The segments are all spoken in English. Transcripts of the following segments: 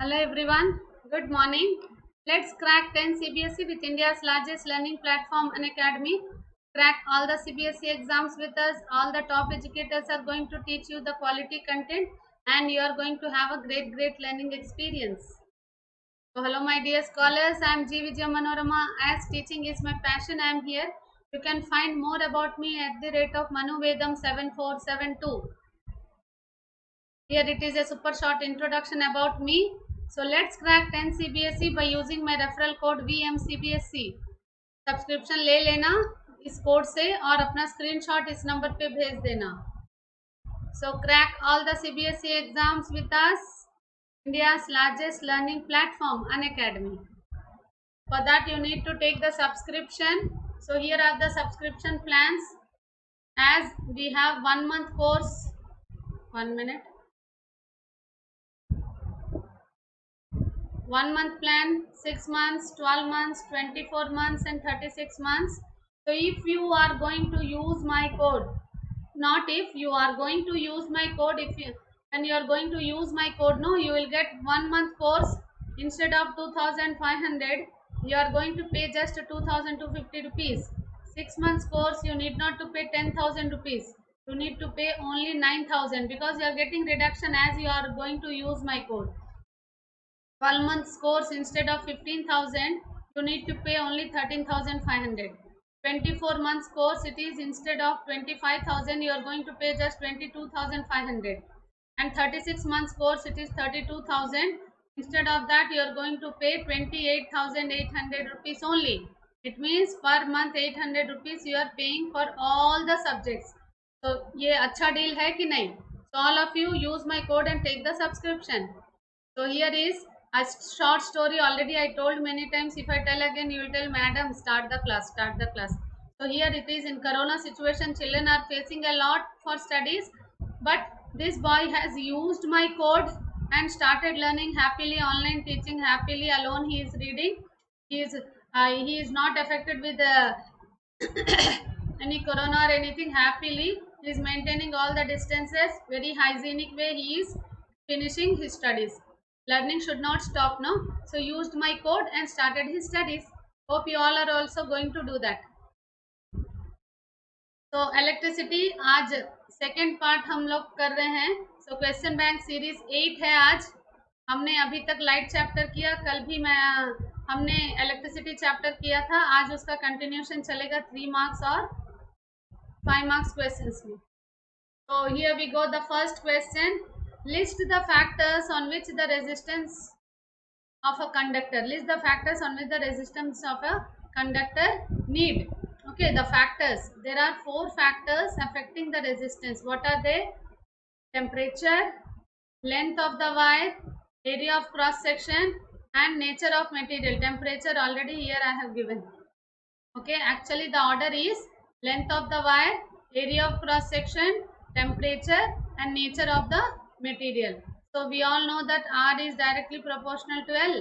Hello everyone, good morning. Let's crack 10 CBSE with India's largest learning platform, Unacademy. Crack all the CBSE exams with us. All the top educators are going to teach you the quality content and you are going to have a great learning experience. So hello my dear scholars, I am G. Vijaya Manorama. As teaching is my passion, I am here. You can find more about me at the rate of Manuvedam 7472. Here it is a super short introduction about me. So let's crack 10 CBSE by using my referral code VMCBSE. Subscription ले लेना इस code से और अपना screenshot इस number पे भेज देना. So crack all the CBSE exams with us. India's largest learning platform, Unacademy. For that you need to take the subscription. So here are the subscription plans. As we have 1 month course. 1 minute. 1 month plan, 6 months, 12 months, 24 months and 36 months. So if you are going to use my code, not if you are going to use my code, and you are going to use my code, no, you will get 1 month course instead of 2500, you are going to pay just 2250 rupees. 6 months course, you need not to pay 10,000 rupees. You need to pay only 9,000 because you are getting reduction as you are going to use my code. 12 months course instead of 15,000 you need to pay only 13,500. 24 months course it is instead of 25,000 you are going to pay just 22,500. And 36 months course it is 32,000. Instead of that you are going to pay 28,800 rupees only. It means per month 800 rupees you are paying for all the subjects. So ये अच्छा deal है कि नहीं? So all of you use my code and take the subscription. So here is a short story. Already I told many times. If I tell again, you will tell, madam, start the class, start the class. So here it is in corona situation, children are facing a lot for studies, but this boy has used my code and started learning happily, online teaching happily, alone he is reading. He is not affected with any corona or anything, happily he is maintaining all the distances, very hygienic way he is finishing his studies. Learning should not stop, no? So used my code and started his studies. Hope you all are also going to do that. तो electricity आज second part हम लोग कर रहे हैं. So question bank series 8 है. आज हमने अभी तक लाइट चैप्टर किया, कल भी हमने इलेक्ट्रिसिटी चैप्टर किया था. आज उसका कंटिन्यूशन चलेगा 3 मार्क्स और 5 मार्क्स क्वेश्चंस में. So here we go. The first question: list the factors on which the resistance of a conductor. List the factors on which the resistance of a conductor need. Okay, the factors. There are 4 factors affecting the resistance. What are they? Temperature, length of the wire, area of cross section, and nature of material. Temperature already here I have given. Okay, actually the order is length of the wire, area of cross section, temperature and nature of the material. So we all know that R is directly proportional to L.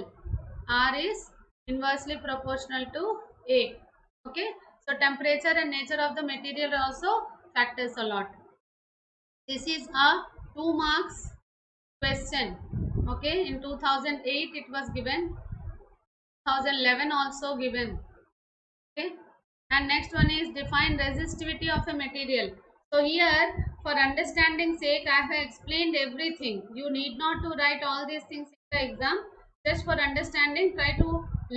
R is inversely proportional to A. Okay, so temperature and nature of the material also factors a lot. This is a 2 marks question. Okay, in 2008 it was given, 2011 also given. Okay, and next one is define resistivity of a material. So here for understanding sake I have explained everything. You need not to write all these things in the exam. Just for understanding, try to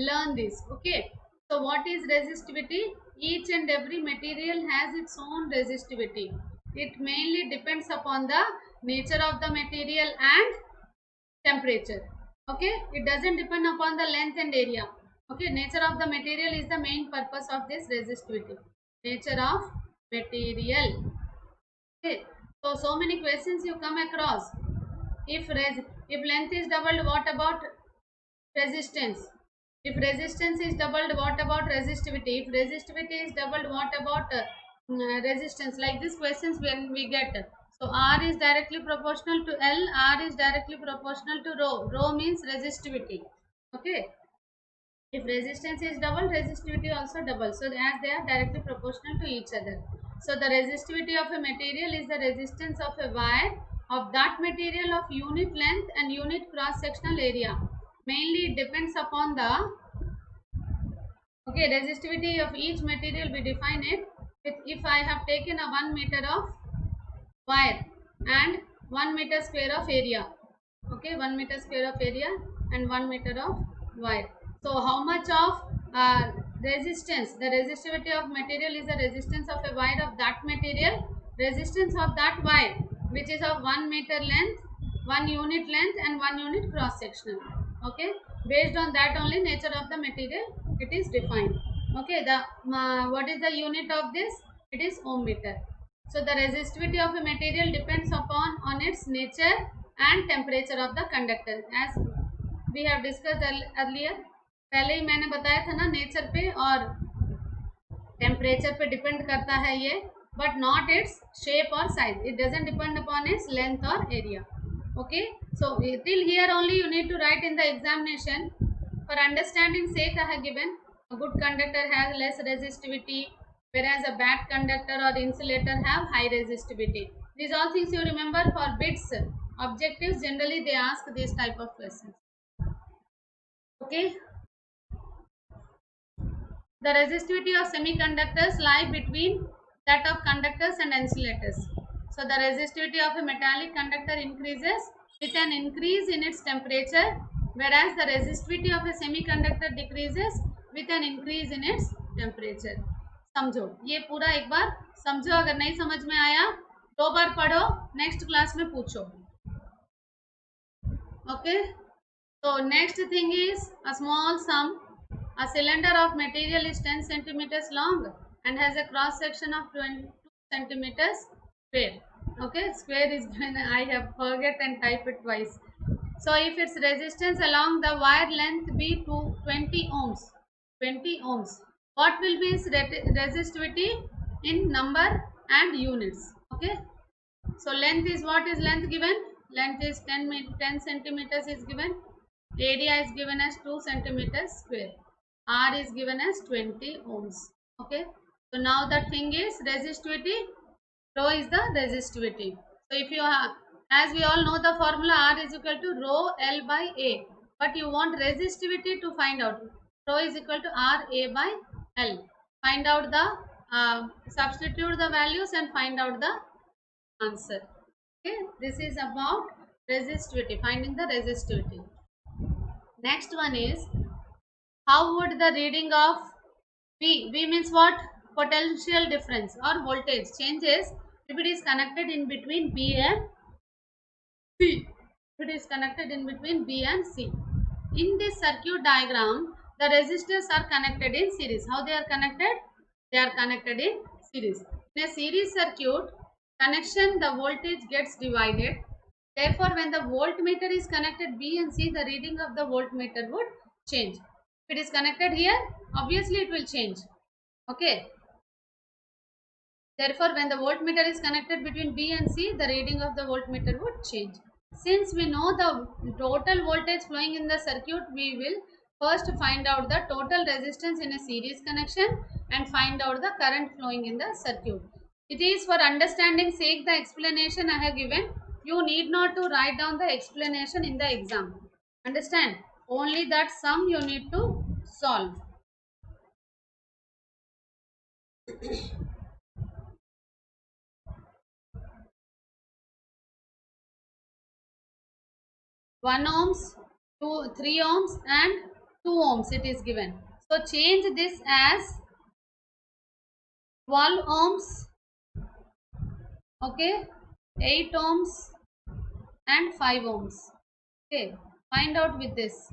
learn this. Okay, so what is resistivity? Each and every material has its own resistivity. It mainly depends upon the nature of the material and temperature. Okay, it doesn't depend upon the length and area. Okay, nature of the material is the main purpose of this resistivity. Nature of material. Okay, so many questions you come across. If length is doubled, what about resistance? If resistance is doubled, what about resistivity? If resistivity is doubled, what about resistance? Like these questions when we get. So R is directly proportional to L, R is directly proportional to rho. Rho means resistivity. Okay. If resistance is double, resistivity also double. So as they are directly proportional to each other. So the resistivity of a material is the resistance of a wire of that material of unit length and unit cross sectional area. Mainly it depends upon the resistivity of each material. We define it with, if I have taken a 1 meter of wire and 1 meter square of area, 1 meter square of area and 1 meter of wire. So how much of resistance, the resistivity of material is the resistance of a wire of that material, resistance of that wire which is of 1 meter length, 1 unit length and 1 unit cross sectional. Okay, based on that only nature of the material it is defined. Okay, the what is the unit of this? It is ohm meter. So the resistivity of a material depends upon on its nature and temperature of the conductor, as we have discussed earlier. पहले ही मैंने बताया था ना, nature पे और temperature पे depend करता है ये, बट नॉट इट्स शेप और size. It doesn't depend upon its length और area. Okay, so till here only you need to write in the examination. For understanding sake, I have given a good conductor has less resistivity, whereas a bad conductor or insulator have high resistivity. These all things you remember. For bits objectives, generally they ask this type of questions. Okay, the resistivity of semiconductors lie between that of conductors and insulators. So the resistivity of a metallic conductor increases with an increase in its temperature, whereas the resistivity of a semiconductor decreases with an increase in its temperature. समझो, ये पूरा एक बार समझो. अगर नहीं समझ में आया 2 बार पढ़ो, नेक्स्ट क्लास में पूछो. Okay, so next thing is a small sum. A cylinder of material is 10 centimeters long and has a cross section of 22 centimeters square. Okay, square is given. I have forget and type it twice. So if its resistance along the wire length be to 20 ohms, what will be its resistivity in number and units? Okay, so length is, what is length given? Length is 10 centimeters is given. Area is given as 2 centimeters square. R is given as 20 ohms. Okay, so now the thing is resistivity. Rho is the resistivity. So if you have, as we all know the formula, R is equal to rho L by A, but you want resistivity to find out. Rho is equal to R A by L. Find out the substitute the values and find out the answer. Okay, this is about resistivity, finding the resistivity. Next one is, how would the reading of V means what? Potential difference or voltage changes if it is connected in between B and C. If it is connected in between B and C. In this circuit diagram, the resistors are connected in series. How they are connected? They are connected in series. In a series circuit connection, the voltage gets divided. Therefore, when the voltmeter is connected B and C, the reading of the voltmeter would change. If it is connected here, obviously it will change. Okay. Therefore, when the voltmeter is connected between B and C, the reading of the voltmeter would change. Since we know the total voltage flowing in the circuit, we will first find out the total resistance in a series connection and find out the current flowing in the circuit. It is for understanding sake the explanation I have given. You need not to write down the explanation in the exam. Understand? Only that sum you need to solve. One ohms, 3 ohms and 2 ohms it is given. So change this as 12 ohms, okay, 8 ohms and 5 ohms. Okay, find out with this.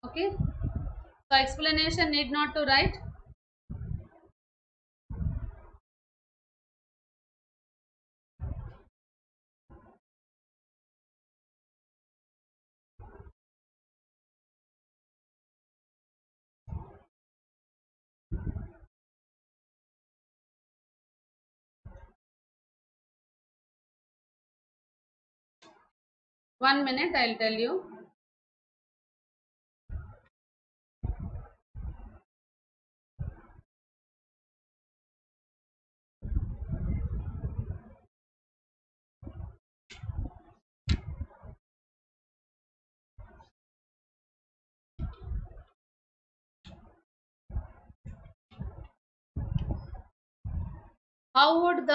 Okay, so explanation need not to write. One minute, I'll tell you. how would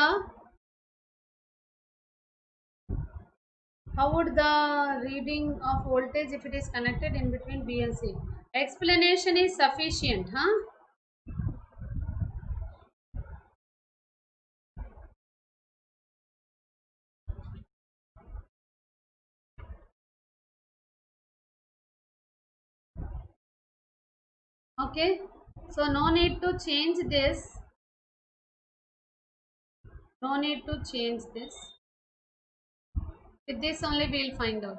the reading of voltage if it is connected in between B and C? Explanation is sufficient, huh? Okay, so no need to change this. No need to change this. With this only we will find out.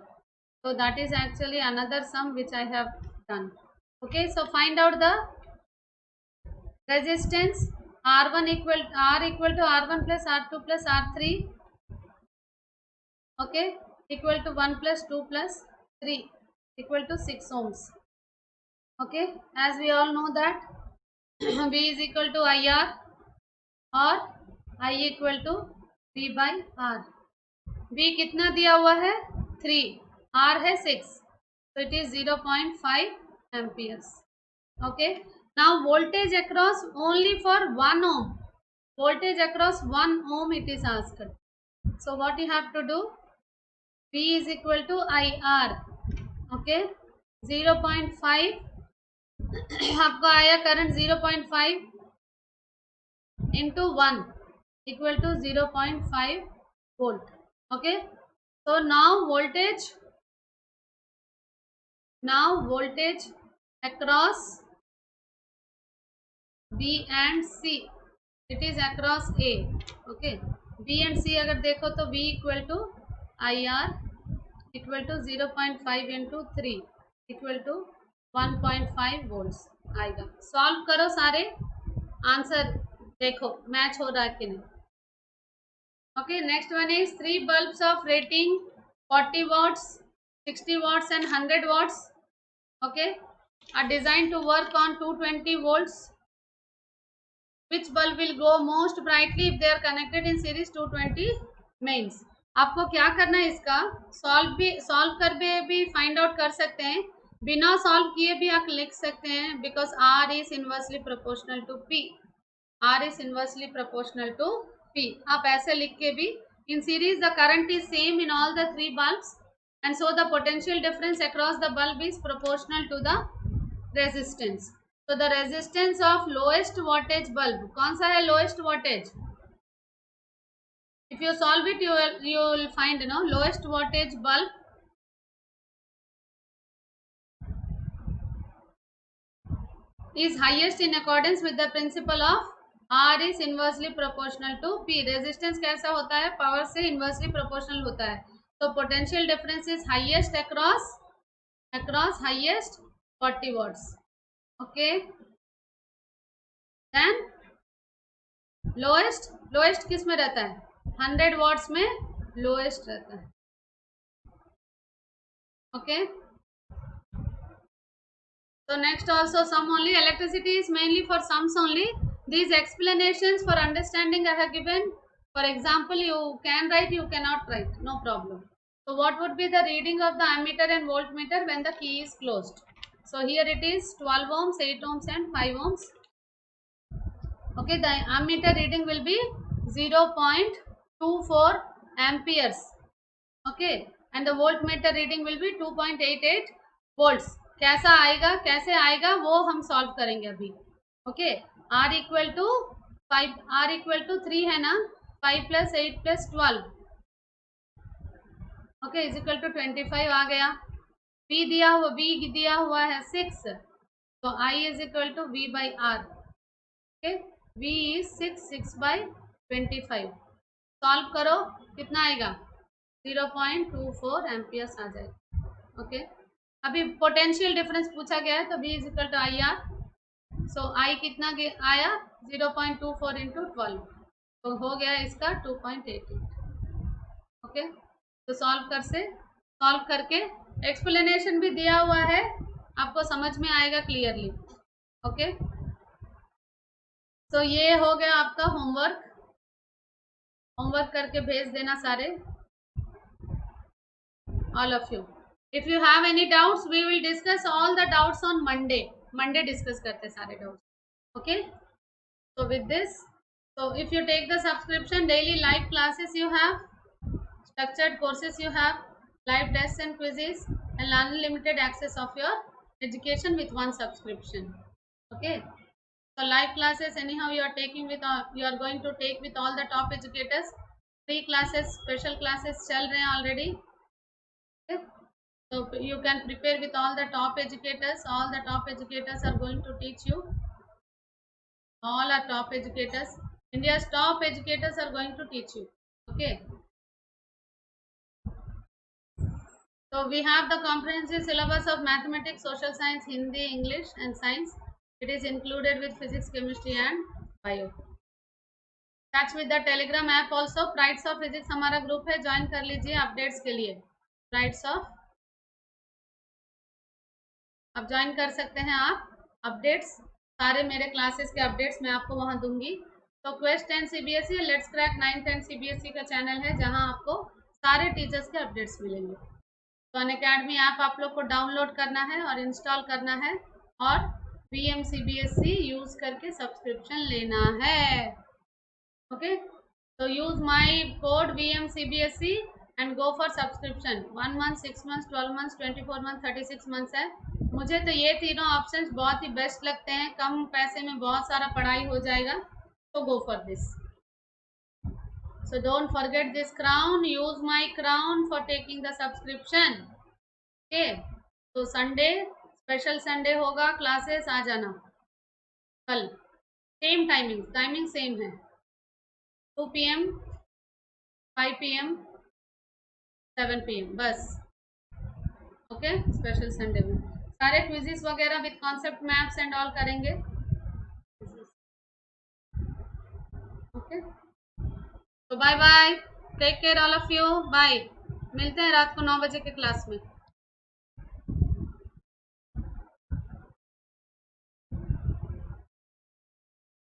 So that is actually another sum which I have done. Okay, so find out the resistance R1 equal to R1 plus R2 plus R3. Okay, equal to 1 plus 2 plus 3 equal to 6 ohms. Okay, as we all know that V is equal to IR और I equal to V by R. V कितना दिया हुआ है 3, R है 6, so it is 0.5 amperes. Okay, now voltage across only for 1 ohm. Voltage across 1 ohm it is asked. So what you have to do? V is equal to IR. Okay, 0.5 आपको आया current 0.5 into 1 equal to 0.5 volt. Okay, so now voltage across B and C, it is across A. Okay, B and C अगर देखो तो V equal to IR equal to 0.5 into 3 equal to 1.5 volts आएगा. Solve करो सारे answer, देखो match हो रहा है कि नहीं. Okay, next one is 3 bulbs of rating 40 watts, 60 watts and 100 watts. Okay, are designed to work on 220 volts. Which bulb will glow most brightly if they are connected in series 220 mains? आपको क्या करना है, इसका solve कर भी find out कर सकते हैं, बिना सॉल्व किए भी आप लिख सकते हैं, because R is inversely proportional to P. R is inversely proportional to P. आप ऐसे लिख के भी, in series the current is same in all the 3 bulbs and so the potential difference across the bulb is proportional to the resistance. So the resistance of lowest wattage bulb, कौन सा है lowest wattage? If you solve it, you will find lowest wattage bulb is highest in accordance with the principle of R is inversely proportional to P. Resistance कैसा होता है, power से inversely proportional होता है, so potential difference is highest across highest 40 watts. Okay, then lowest किस में रहता है, 100 watts में lowest रहता है. Okay, so next also sum only. Electricity is mainly for sums only. These explanations for understanding I have given. For example, you can write, you cannot write, no problem. So what would be the reading of the ammeter and voltmeter when the key is closed? So here it is 12 ohms, 8 ohms and 5 ohms. Okay, the ammeter reading will be 0.24 amperes. Okay, and the voltmeter reading will be 2.88 volts. कैसा आएगा, कैसे आएगा वो हम solve करेंगे अभी. Okay, R equal to 5, R equal to 3 है ना, 5 plus 8 plus 12, okay, is equal to 25 आ गया. V दिया हुआ है 6, तो I is equal to V by R. Okay, V is 6 by 25. Solve करो, कितना आएगा, 0.24 एम्पियर्स आ जाएगा. ओके, अभी पोटेंशियल डिफरेंस पूछा गया है, तो V is equal to I R. So I कितना आया, 0.24 इंटू 12, तो हो गया इसका 2.88. ओके, तो सॉल्व करके एक्सप्लेनेशन भी दिया हुआ है, आपको समझ में आएगा क्लियरली. ओके, तो ये हो गया आपका होमवर्क करके भेज देना सारे, all of you. If you have any doubts, we will discuss all the doubts on Monday. Monday discuss करते सारे doubts. Okay, so with this So if you take the subscription, daily live classes you have, structured courses you have, live tests and quizzes, and unlimited access of your education with one subscription. Okay. So live classes anyhow you are taking with you are going to take with all the top educators. Free classes, special classes चल रहे हैं already. Okay. So you can prepare with all the top educators. All the top educators are going to teach you. All are top educators. India's top educators are going to teach you. Okay. So we have the comprehensive syllabus of mathematics, social science, Hindi, English and science. It is included with physics, chemistry and bio. Touch with the Telegram app also. Prides of physics हमारा group है, join कर लीजिए updates के लिए. Prides of अब join कर सकते हैं आप. अपडेट्स सारे मेरे क्लासेस के अपडेट्स मैं आपको वहां दूंगी. तो quest 10 CBSE, let's crack 9-10 CBSE का चैनल है जहां आपको सारे टीचर्स के अपडेट्स मिलेंगे. तो अनअकैडमी ऐप आप लोग को डाउनलोड करना है और इंस्टॉल करना है और VM CBSE यूज करके सब्सक्रिप्शन लेना है. Okay, so use my code VM CBSE and go for subscription. 1 month, 6 months, 12 months, 24 months, 36 months है. मुझे तो ये तीनों ऑप्शंस बहुत ही बेस्ट लगते हैं. कम पैसे में बहुत सारा पढ़ाई हो जाएगा. तो go for this. So don't forget this crown. Use my crown for taking the subscription. Okay. तो संडे स्पेशल संडे होगा, क्लासेस आ जाना कल. सेम टाइमिंग सेम है. 2 PM, 5 PM, 7 PM बस. ओके. स्पेशल संडे में सारे क्विज़ेस वगैरह with concept maps and all करेंगे. ओके. तो bye bye, take care all of you. Bye. मिलते हैं रात को 9 बजे के क्लास में.